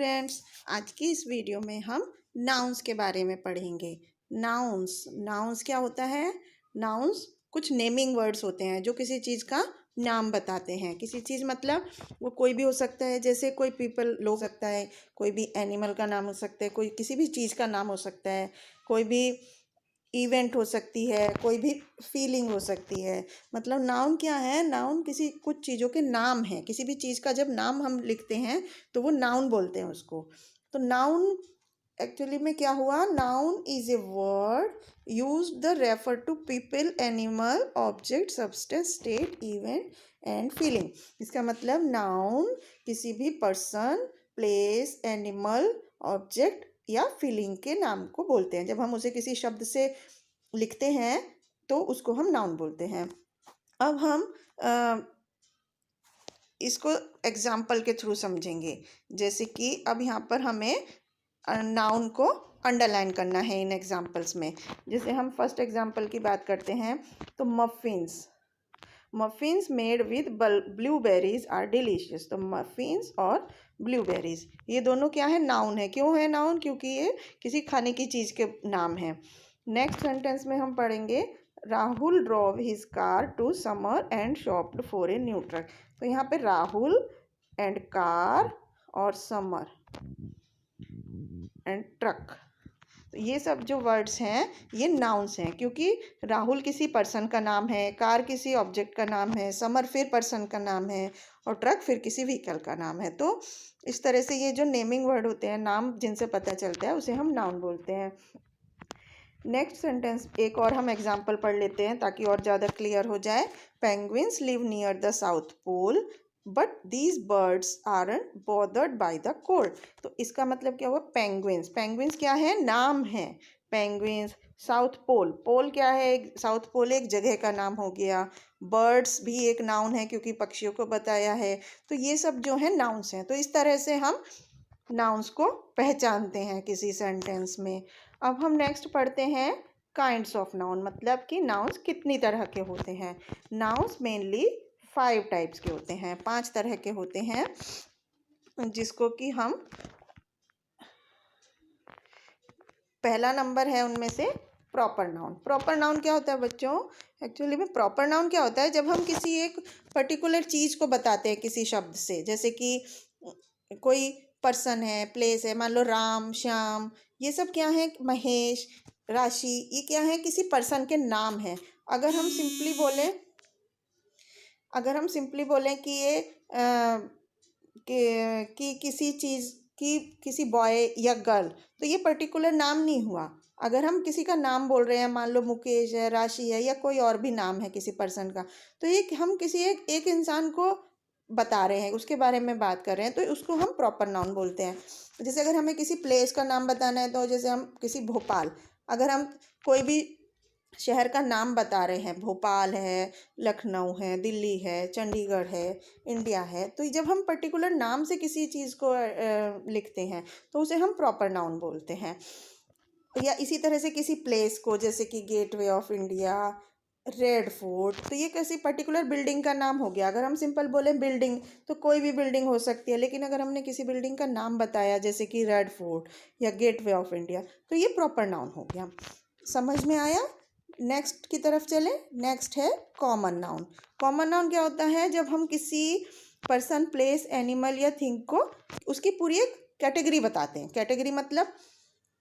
Friends, आज की इस वीडियो में हम नाउन्स के बारे में पढ़ेंगे। नाउन्स नाउन्स क्या होता है? नाउन्स कुछ नेमिंग वर्ड्स होते हैं जो किसी चीज़ का नाम बताते हैं। किसी चीज़ मतलब वो कोई भी हो सकता है, जैसे कोई पीपल लोग हो सकता है, कोई भी एनिमल का नाम हो सकता है, कोई किसी भी चीज़ का नाम हो सकता है, कोई भी इवेंट हो सकती है, कोई भी फीलिंग हो सकती है। मतलब नाउन क्या है? नाउन किसी कुछ चीज़ों के नाम हैं। किसी भी चीज़ का जब नाम हम लिखते हैं तो वो नाउन बोलते हैं उसको। तो नाउन एक्चुअली में क्या हुआ? Noun is a word used the refer to people, animal, object, substance, state, event and feeling. इसका मतलब नाउन किसी भी पर्सन, प्लेस, एनिमल, ऑब्जेक्ट या फीलिंग के नाम को बोलते हैं। जब हम उसे किसी शब्द से लिखते हैं तो उसको हम नाउन बोलते हैं। अब हम इसको एग्जाम्पल के थ्रू समझेंगे। जैसे कि अब यहाँ पर हमें नाउन को अंडरलाइन करना है इन एग्जाम्पल्स में। जैसे हम फर्स्ट एग्जाम्पल की बात करते हैं तो muffins muffins made with blueberries are delicious. तो मफिन्स और ब्लूबेरीज ये दोनों क्या है? नाउन है। क्यों है नाउन? क्योंकि ये किसी खाने की चीज़ के नाम है। नेक्स्ट सेंटेंस में हम पढ़ेंगे Rahul drove his car to summer and shopped for a new truck. तो यहाँ पे राहुल एंड कार और समर एंड ट्रक, तो ये सब जो वर्ड्स हैं ये नाउन्स हैं, क्योंकि राहुल किसी पर्सन का नाम है, कार किसी ऑब्जेक्ट का नाम है, समर फिर पर्सन का नाम है और ट्रक फिर किसी व्हीकल का नाम है। तो इस तरह से ये जो नेमिंग वर्ड होते हैं, नाम जिनसे पता चलता है, उसे हम नाउन बोलते हैं। नेक्स्ट सेंटेंस एक और हम एग्जाम्पल पढ़ लेते हैं ताकि और ज़्यादा क्लियर हो जाए। Penguins live near the south pole but these birds aren't bothered by the cold. तो इसका मतलब क्या हुआ? पेंगुइन्स पेंगुइन्स क्या है? नाम है। पेंगुइन्स, साउथ पोल, पोल क्या है? साउथ पोल एक जगह का नाम हो गया। बर्ड्स भी एक नाउन है क्योंकि पक्षियों को बताया है। तो ये सब जो है नाउन्स हैं। तो इस तरह से हम नाउन्स को पहचानते हैं किसी सेंटेंस में। अब हम नेक्स्ट पढ़ते हैं काइंड्स ऑफ नाउन, मतलब कि नाउन्स कितनी तरह के होते हैं। नाउन्स मेनली 5 टाइप्स के होते हैं, 5 तरह के होते हैं, जिसको कि हम पहला नंबर है उनमें से प्रॉपर नाउन। प्रॉपर नाउन क्या होता है बच्चों? एक्चुअली में प्रॉपर नाउन क्या होता है? जब हम किसी एक पर्टिकुलर चीज़ को बताते हैं किसी शब्द से, जैसे कि कोई पर्सन है, प्लेस है, मान लो राम, श्याम, ये सब क्या है? महेश, राशि, ये क्या है? किसी पर्सन के नाम है। अगर हम सिंपली बोलें कि ये कि किसी चीज़ की किसी बॉय या गर्ल, तो ये पर्टिकुलर नाम नहीं हुआ। अगर हम किसी का नाम बोल रहे हैं, मान लो मुकेश है, राशि है, या कोई और भी नाम है किसी पर्सन का, तो ये हम किसी एक इंसान को बता रहे हैं, उसके बारे में बात कर रहे हैं, तो उसको हम प्रॉपर नाउन बोलते हैं। जैसे अगर हमें किसी प्लेस का नाम बताना है, तो जैसे हम किसी भोपाल, अगर हम कोई भी शहर का नाम बता रहे हैं, भोपाल है, लखनऊ है, दिल्ली है, चंडीगढ़ है, इंडिया है, तो जब हम पर्टिकुलर नाम से किसी चीज़ को लिखते हैं तो उसे हम प्रॉपर नाउन बोलते हैं। या इसी तरह से किसी प्लेस को, जैसे कि gateway of India, red fort, तो ये किसी पर्टिकुलर बिल्डिंग का नाम हो गया। अगर हम सिंपल बोलें बिल्डिंग, तो कोई भी बिल्डिंग हो सकती है, लेकिन अगर हमने किसी बिल्डिंग का नाम बताया जैसे कि रेड फोर्ट या गेटवे ऑफ इंडिया, तो ये प्रॉपर नाउन हो गया। समझ में आया? नेक्स्ट की तरफ चलें। नेक्स्ट है कॉमन नाउन। कॉमन नाउन क्या होता है? जब हम किसी पर्सन, प्लेस, एनिमल या थिंग को उसकी पूरी एक कैटेगरी बताते हैं।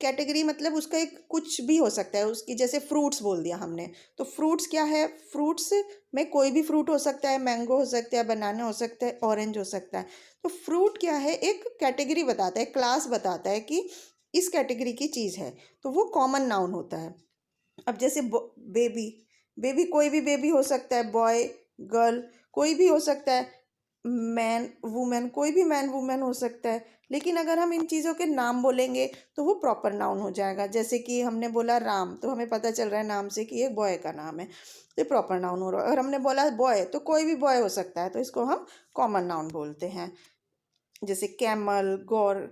कैटेगरी मतलब उसका एक कुछ भी हो सकता है। उसकी जैसे फ्रूट्स बोल दिया हमने, तो फ्रूट्स क्या है? फ्रूट्स में कोई भी फ्रूट हो सकता है, मैंगो हो सकता है, बनाना हो सकता है, ऑरेंज हो सकता है। तो फ्रूट क्या है? एक कैटेगरी बताता है, क्लास बताता है कि इस कैटेगरी की चीज़ है, तो वो कॉमन नाउन होता है। अब जैसे बेबी, बेबी कोई भी बेबी हो सकता है, बॉय, गर्ल, कोई भी हो सकता है, मैन, वुमेन, कोई भी मैन, वुमेन हो सकता है। लेकिन अगर हम इन चीज़ों के नाम बोलेंगे तो वो प्रॉपर नाउन हो जाएगा। जैसे कि हमने बोला राम, तो हमें पता चल रहा है नाम से कि ये बॉय का नाम है, तो प्रॉपर नाउन हो रहा है। अगर हमने बोला बॉय, तो कोई भी बॉय हो सकता है, तो इसको हम कॉमन नाउन बोलते हैं। जैसे कैमल, गौर,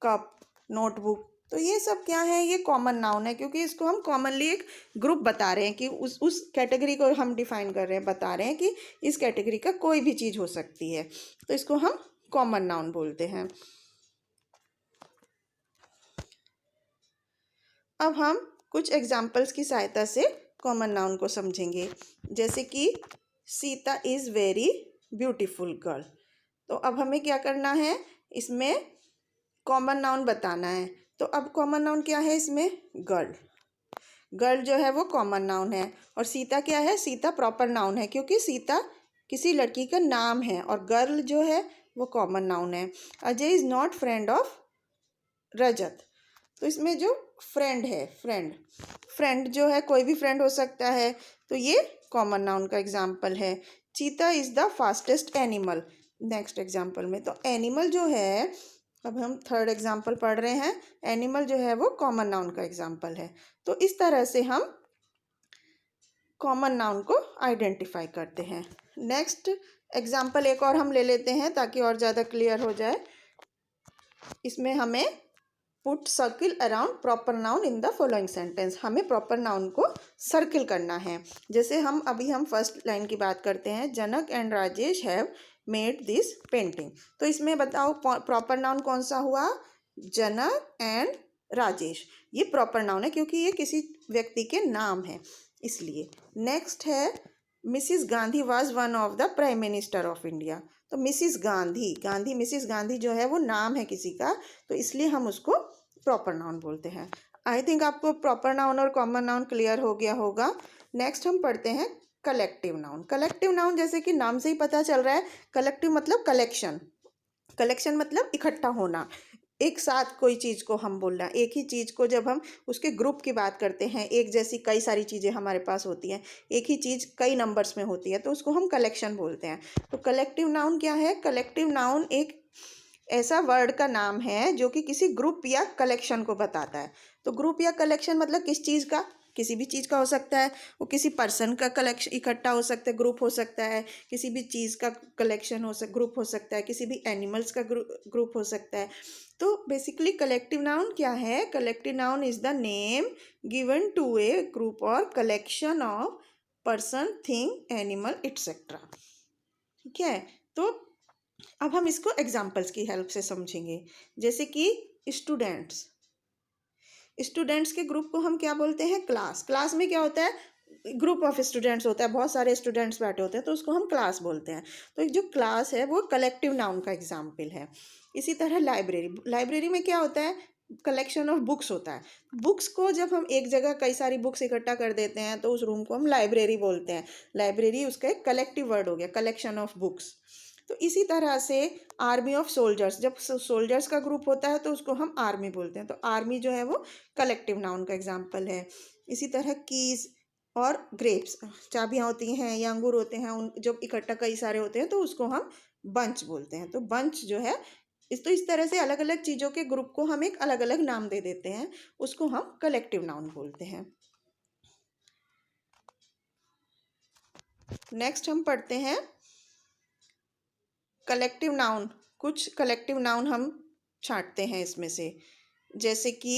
कप, नोटबुक, तो ये सब क्या है? ये कॉमन नाउन है, क्योंकि इसको हम कॉमनली एक ग्रुप बता रहे हैं कि उस कैटेगरी को हम डिफाइन कर रहे हैं, बता रहे हैं कि इस कैटेगरी का कोई भी चीज़ हो सकती है, तो इसको हम कॉमन नाउन बोलते हैं। अब हम कुछ एग्जाम्पल्स की सहायता से कॉमन नाउन को समझेंगे। जैसे कि Sita is very beautiful girl. तो अब हमें क्या करना है, इसमें कॉमन नाउन बताना है। तो अब कॉमन नाउन क्या है इसमें, गर्ल। गर्ल जो है वो कॉमन नाउन है, और सीता क्या है, सीता प्रॉपर नाउन है क्योंकि सीता किसी लड़की का नाम है, और गर्ल जो है वो कॉमन नाउन है। Ajay is not friend of Rajat. तो इसमें जो फ्रेंड है, फ्रेंड जो है कोई भी फ्रेंड हो सकता है, तो ये कॉमन नाउन का एग्जाम्पल है। चीता is the fastest animal, next example में। तो एनिमल जो है, अब हम थर्ड एग्जाम्पल पढ़ रहे हैं, एनिमल जो है वो कॉमन नाउन का एग्जाम्पल है। तो इस तरह से हम कॉमन नाउन को आइडेंटिफाई करते हैं। नेक्स्ट एग्जाम्पल एक और हम ले लेते हैं ताकि और ज़्यादा क्लियर हो जाए। इसमें हमें put circle around proper noun in the following sentence, हमें प्रॉपर नाउन को सर्किल करना है। जैसे हम फर्स्ट लाइन की बात करते हैं, Janak and Rajesh have made this painting. तो इसमें बताओ प्रॉपर नाउन कौन सा हुआ, जनक एंड राजेश। ये प्रॉपर नाउन है क्योंकि ये किसी व्यक्ति के नाम है, इसलिए। नेक्स्ट है, Mrs Gandhi was one of the prime minister of India. तो मिसिस गांधी मिसिस गांधी जो है वो नाम है किसी का, तो इसलिए हम उसको प्रॉपर नाउन बोलते हैं। आई थिंक आपको प्रॉपर नाउन और कॉमन नाउन क्लियर हो गया होगा। नेक्स्ट हम पढ़ते हैं कलेक्टिव नाउन। कलेक्टिव नाउन जैसे कि नाम से ही पता चल रहा है, कलेक्टिव मतलब कलेक्शन मतलब इकट्ठा होना, एक साथ कोई चीज़ को हम बोलना। एक ही चीज़ को जब हम उसके ग्रुप की बात करते हैं, एक जैसी कई सारी चीज़ें हमारे पास होती हैं, एक ही चीज़ कई नंबर्स में होती है, तो उसको हम कलेक्शन बोलते हैं। तो कलेक्टिव नाउन क्या है, कलेक्टिव नाउन एक ऐसा वर्ड का नाम है जो कि किसी ग्रुप या कलेक्शन को बताता है। तो ग्रुप या कलेक्शन मतलब किस चीज़ का, किसी भी चीज़ का हो सकता है, वो किसी पर्सन का कलेक्शन इकट्ठा हो सकता है, ग्रुप हो सकता है, किसी भी चीज़ का कलेक्शन ग्रुप हो सकता है, किसी भी एनिमल्स का ग्रुप हो सकता है। तो बेसिकली कलेक्टिव नाउन क्या है, collective noun is the name given to a group और collection of person, thing, animal etcetera. ठीक है, तो अब हम इसको एग्जाम्पल्स की हेल्प से समझेंगे। जैसे कि स्टूडेंट्स के ग्रुप को हम क्या बोलते हैं, क्लास में क्या होता है, ग्रुप ऑफ स्टूडेंट्स होता है, बहुत सारे स्टूडेंट्स बैठे होते हैं, तो उसको हम क्लास बोलते हैं। तो जो क्लास है वो कलेक्टिव नाउन का एग्जाम्पल है। इसी तरह लाइब्रेरी में क्या होता है, कलेक्शन ऑफ बुक्स होता है। बुक्स को जब हम एक जगह कई सारी बुक्स इकट्ठा कर देते हैं तो उस रूम को हम लाइब्रेरी बोलते हैं। लाइब्रेरी उसका एक कलेक्टिव वर्ड हो गया, कलेक्शन ऑफ बुक्स। तो इसी तरह से आर्मी ऑफ सोल्जर्स, जब सोल्जर्स का ग्रुप होता है तो उसको हम आर्मी बोलते हैं। तो आर्मी जो है वो कलेक्टिव नाउन का एग्जाम्पल है। इसी तरह कीज और ग्रेप्स, चाबियाँ होती हैं या अंगूर होते हैं, उन जब इकट्ठा कई सारे होते हैं तो उसको हम बंच बोलते हैं। तो बंच जो है इस तरह से अलग अलग चीज़ों के ग्रुप को हम एक अलग अलग नाम दे देते हैं, उसको हम कलेक्टिव नाउन बोलते हैं। नेक्स्ट हम पढ़ते हैं कलेक्टिव नाउन। कुछ कलेक्टिव नाउन हम छांटते हैं इसमें से, जैसे कि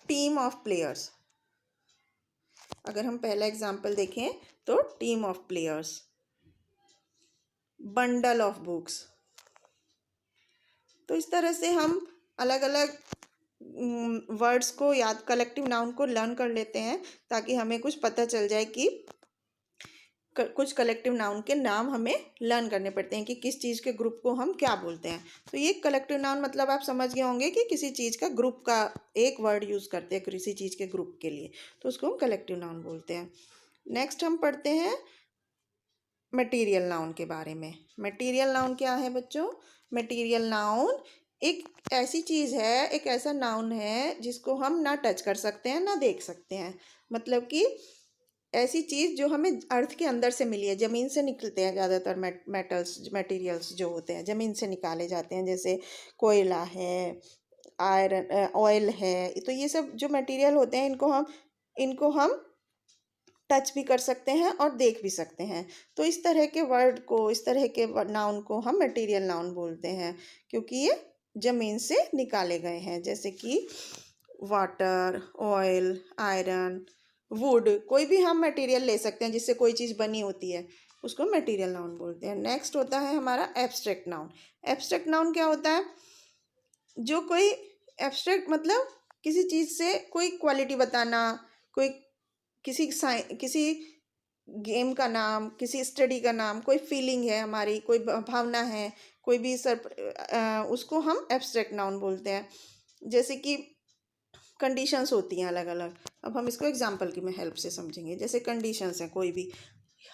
टीम ऑफ प्लेयर्स। अगर हम पहला एग्जाम्पल देखें तो team of players, bundle of books. तो इस तरह से हम अलग अलग वर्ड्स को याद, कलेक्टिव नाउन को लर्न कर लेते हैं ताकि हमें कुछ पता चल जाए कि कुछ कलेक्टिव नाउन के नाम हमें लर्न करने पड़ते हैं कि किस चीज़ के ग्रुप को हम क्या बोलते हैं। तो ये कलेक्टिव नाउन मतलब आप समझ गए होंगे कि किसी चीज़ का ग्रुप का एक वर्ड यूज़ करते हैं किसी चीज़ के ग्रुप के लिए, तो उसको हम कलेक्टिव नाउन बोलते हैं। नेक्स्ट हम पढ़ते हैं मटीरियल नाउन के बारे में। मटीरियल नाउन क्या है बच्चों, मटीरियल नाउन एक ऐसी चीज़ है, एक ऐसा नाउन है जिसको हम ना टच कर सकते हैं ना देख सकते हैं। मतलब कि ऐसी चीज़ जो हमें अर्थ के अंदर से मिली है, ज़मीन से निकलते हैं ज़्यादातर मटेरियल्स जो होते हैं ज़मीन से निकाले जाते हैं, जैसे कोयला है, आयरन, ऑयल है। तो ये सब जो मटेरियल होते हैं इनको हम टच भी कर सकते हैं और देख भी सकते हैं। तो इस तरह के वर्ड को, इस तरह के नाउन को हम मटेरियल नाउन बोलते हैं क्योंकि ये ज़मीन से निकाले गए हैं। जैसे कि वाटर, ऑयल, आयरन, वुड, कोई भी हम मटेरियल ले सकते हैं जिससे कोई चीज़ बनी होती है, उसको मटेरियल नाउन बोलते हैं। नेक्स्ट होता है हमारा एब्स्ट्रैक्ट नाउन। एब्स्ट्रैक्ट नाउन क्या होता है, जो कोई एब्स्ट्रैक्ट मतलब किसी चीज़ से कोई क्वालिटी बताना, कोई किसी गेम का नाम, किसी स्टडी का नाम, कोई फीलिंग है हमारी, कोई भावना है, कोई भी उसको हम एब्स्ट्रैक्ट नाउन बोलते हैं। जैसे कि कंडीशंस होती हैं अलग अलग। अब हम इसको एग्जांपल की हेल्प से समझेंगे। जैसे कंडीशंस हैं, कोई भी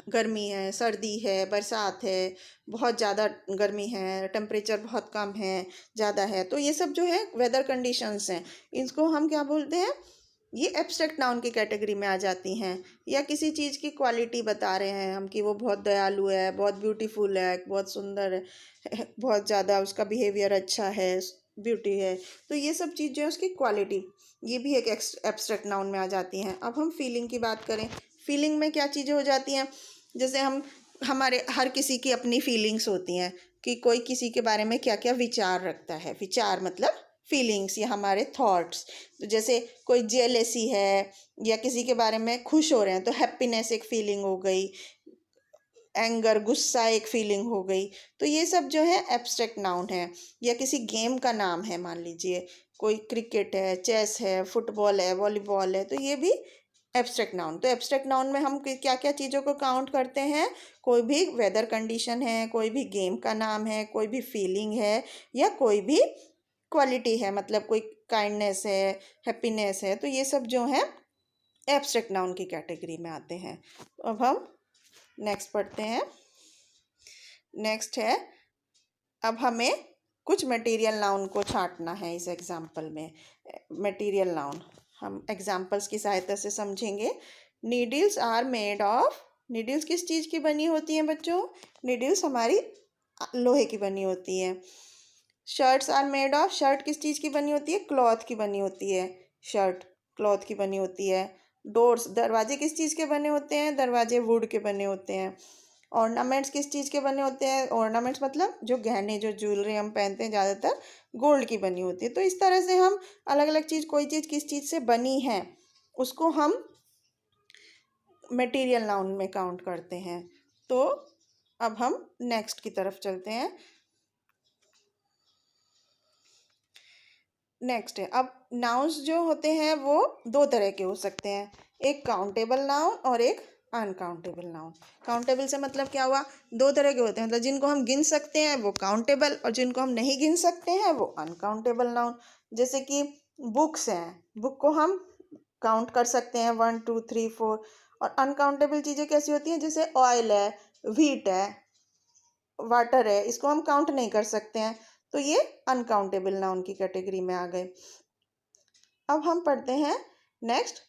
गर्मी है, सर्दी है, बरसात है, बहुत ज़्यादा गर्मी है, टेम्परेचर बहुत कम है, ज़्यादा है, तो ये सब जो है वेदर कंडीशंस हैं। इसको हम क्या बोलते हैं, ये एब्स्ट्रैक्ट नाउन की कैटेगरी में आ जाती हैं। या किसी चीज़ की क्वालिटी बता रहे हैं हम कि वो बहुत दयालु है, बहुत ब्यूटीफुल है, बहुत सुंदर है, बहुत ज़्यादा उसका बिहेवियर अच्छा है, ब्यूटी है, तो ये सब चीज़ जो है उसकी क्वालिटी, ये भी एक एब्स्ट्रैक्ट नाउन में आ जाती हैं। अब हम फीलिंग की बात करें, फीलिंग में क्या चीज़ें हो जाती हैं, जैसे हमारे हर किसी की अपनी फीलिंग्स होती हैं कि कोई किसी के बारे में क्या क्या विचार रखता है। विचार मतलब फीलिंग्स या हमारे थॉट्स। तो जैसे कोई जेलेसी है या किसी के बारे में खुश हो रहे हैं तो हैप्पीनेस एक फीलिंग हो गई, एंगर गुस्सा एक फीलिंग हो गई। तो ये सब जो है एब्स्ट्रैक्ट नाउन है। या किसी गेम का नाम है, मान लीजिए कोई क्रिकेट है, चेस है, फुटबॉल है, वॉलीबॉल है, तो ये भी एब्स्ट्रैक्ट नाउन। तो एब्स्ट्रैक्ट नाउन में हम क्या क्या चीज़ों को काउंट करते हैं, कोई भी वेदर कंडीशन है, कोई भी गेम का नाम है, कोई भी फीलिंग है, या कोई भी क्वालिटी है, मतलब कोई काइंडनेस है, हैप्पीनेस है, तो ये सब जो है एब्स्ट्रैक्ट नाउन की कैटेगरी में आते हैं। अब हम नेक्स्ट पढ़ते हैं। नेक्स्ट है, अब हमें कुछ मटेरियल नाउन को छांटना है इस एग्जाम्पल में। मटेरियल नाउन हम एग्जाम्पल्स की सहायता से समझेंगे। Needles are made of, needles किस चीज़ की बनी होती हैं बच्चों, नीडल्स हमारी लोहे की बनी होती है। Shirts are made of, shirt किस चीज़ की बनी होती है, क्लॉथ की बनी होती है, शर्ट क्लॉथ की बनी होती है। डोर्स, दरवाजे किस चीज़ के बने होते हैं, दरवाजे वुड के बने होते हैं। ऑर्नामेंट्स किस चीज़ के बने होते हैं, ऑर्नामेंट्स मतलब जो गहने, जो ज्वेलरी हम पहनते हैं ज़्यादातर गोल्ड की बनी होती है। तो इस तरह से हम अलग अलग चीज़, कोई चीज़ किस चीज़ से बनी है उसको हम मटेरियल नाउन में काउंट करते हैं। तो अब हम नेक्स्ट की तरफ चलते हैं। नेक्स्ट है, अब नाउन्स जो होते हैं वो दो तरह के हो सकते हैं, एक काउंटेबल नाउन और एक अनकाउंटेबल नाउन। काउंटेबल से मतलब क्या हुआ, दो तरह के होते हैं, मतलब जिनको हम गिन सकते हैं वो काउंटेबल, और जिनको हम नहीं गिन सकते हैं वो अनकाउंटेबल नाउन। जैसे कि बुक्स हैं, बुक को हम काउंट कर सकते हैं 1 2 3 4। और अनकाउंटेबल चीज़ें कैसी होती हैं, जैसे ऑयल है, व्हीट है, वाटर है, इसको हम काउंट नहीं कर सकते हैं, तो ये अनकाउंटेबल नाउन की कैटेगरी में आ गए। अब हम पढ़ते हैं नेक्स्ट,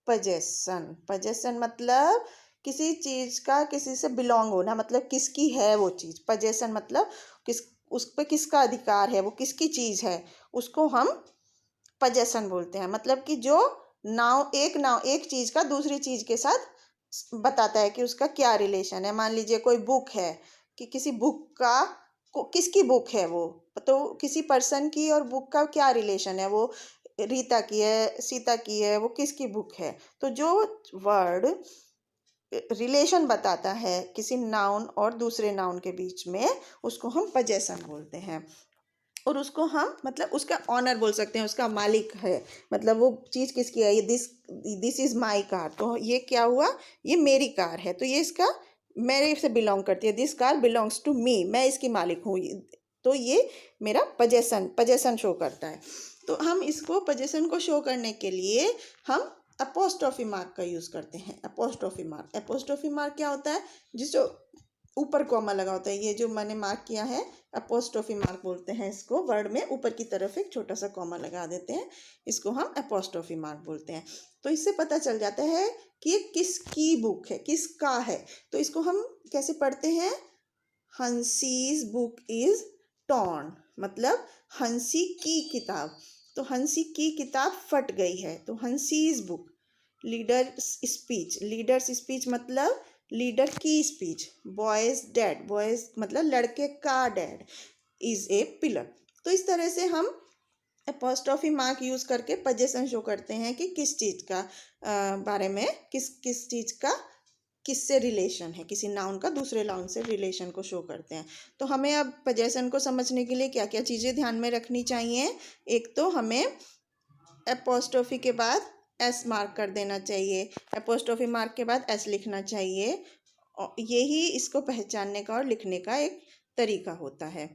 पजेशन। पजेशन मतलब किसी चीज़ का किसी से बिलोंग होना, मतलब किसकी है वो चीज़। पजेशन मतलब उस पर किसका अधिकार है, वो किसकी चीज़ है, उसको हम पजेशन बोलते हैं। मतलब कि जो नाउन एक चीज़ का दूसरी चीज़ के साथ बताता है कि उसका क्या रिलेशन है। मान लीजिए कोई बुक है, कि किसी बुक का किसकी बुक है वो, तो किसी पर्सन की और बुक का क्या रिलेशन है, वो रीता की है, सीता की है, वो किसकी बुक है। तो जो वर्ड रिलेशन बताता है किसी नाउन और दूसरे नाउन के बीच में, उसको हम पजेशन बोलते हैं। और उसको हम मतलब उसका ऑनर बोल सकते हैं, उसका मालिक है, मतलब वो चीज़ किसकी है, ये दिस इज़ माई कार, तो ये क्या हुआ, ये मेरी कार है, तो ये इसका मेरे से बिलोंग करती है, this car belongs to me, मैं इसकी मालिक हूँ, तो ये मेरा पजेशन शो करता है। तो हम इसको पजेशन को शो करने के लिए हम अपोस्ट्रोफी मार्क का यूज़ करते हैं। अपोस्ट्रोफी मार्क क्या होता है, जिस जो ऊपर कॉमा लगा होता है, ये जो मैंने मार्क किया है अपोस्ट्रोफी मार्क बोलते हैं इसको। वर्ड में ऊपर की तरफ एक छोटा सा कॉमा लगा देते हैं, इसको हम अपोस्ट्रोफी मार्क बोलते हैं। तो इससे पता चल जाता है कि ये किसकी बुक है, किसका है। तो इसको हम कैसे पढ़ते हैं, हंसीज बुक इज टॉर्न, मतलब हंसी की किताब, तो हंसी की किताब फट गई है, तो हंसीज बुक। लीडर्स स्पीच मतलब लीडर की स्पीच। बॉयज डैड, बॉयज मतलब लड़के का डैड, इज ए पिलर। तो इस तरह से हम अपोस्ट्रोफी मार्क यूज करके पजेशन शो करते हैं कि किस चीज़ का बारे में, किस चीज़ का किससे रिलेशन है, किसी नाउन का दूसरे नाउन से रिलेशन को शो करते हैं। तो हमें अब पजेशन को समझने के लिए क्या क्या चीज़ें ध्यान में रखनी चाहिए। एक तो हमें एपोस्ट्रोफी के बाद एस मार्क कर देना चाहिए, एपोस्ट्रोफी मार्क के बाद एस लिखना चाहिए। और यही इसको पहचानने का और लिखने का एक तरीका होता है।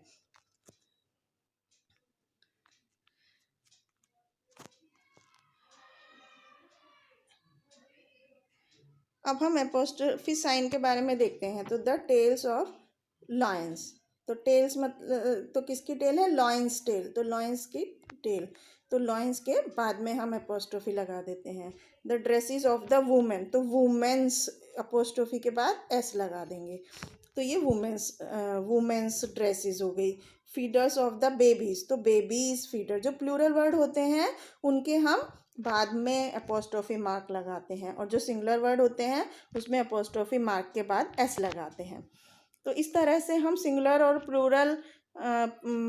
अब हम एपोस्ट्रोफी साइन के बारे में देखते हैं। तो द टेल्स ऑफ लॉयंस, तो टेल्स मतलब तो किसकी टेल है, लॉयंस टेल, तो लॉयंस की टेल, तो लॉयंस के बाद में हम एपोस्ट्रोफी लगा देते हैं। The dresses of the women, तो वुमेन्स एपोस्ट्रोफी के बाद एस लगा देंगे, तो ये वुमेन्स ड्रेसेस हो गई। फीडर्स ऑफ द बेबीज, तो बेबीज फीडर, जो प्लूरल वर्ड होते हैं उनके हम बाद में अपोस्ट्रोफी मार्क लगाते हैं, और जो सिंगुलर वर्ड होते हैं उसमें अपोस्ट्रोफी मार्क के बाद एस लगाते हैं। तो इस तरह से हम सिंगुलर और प्लूरल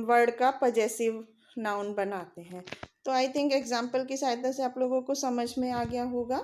वर्ड का पजेसिव नाउन बनाते हैं। तो आई थिंक एग्जाम्पल की सहायता से आप लोगों को समझ में आ गया होगा।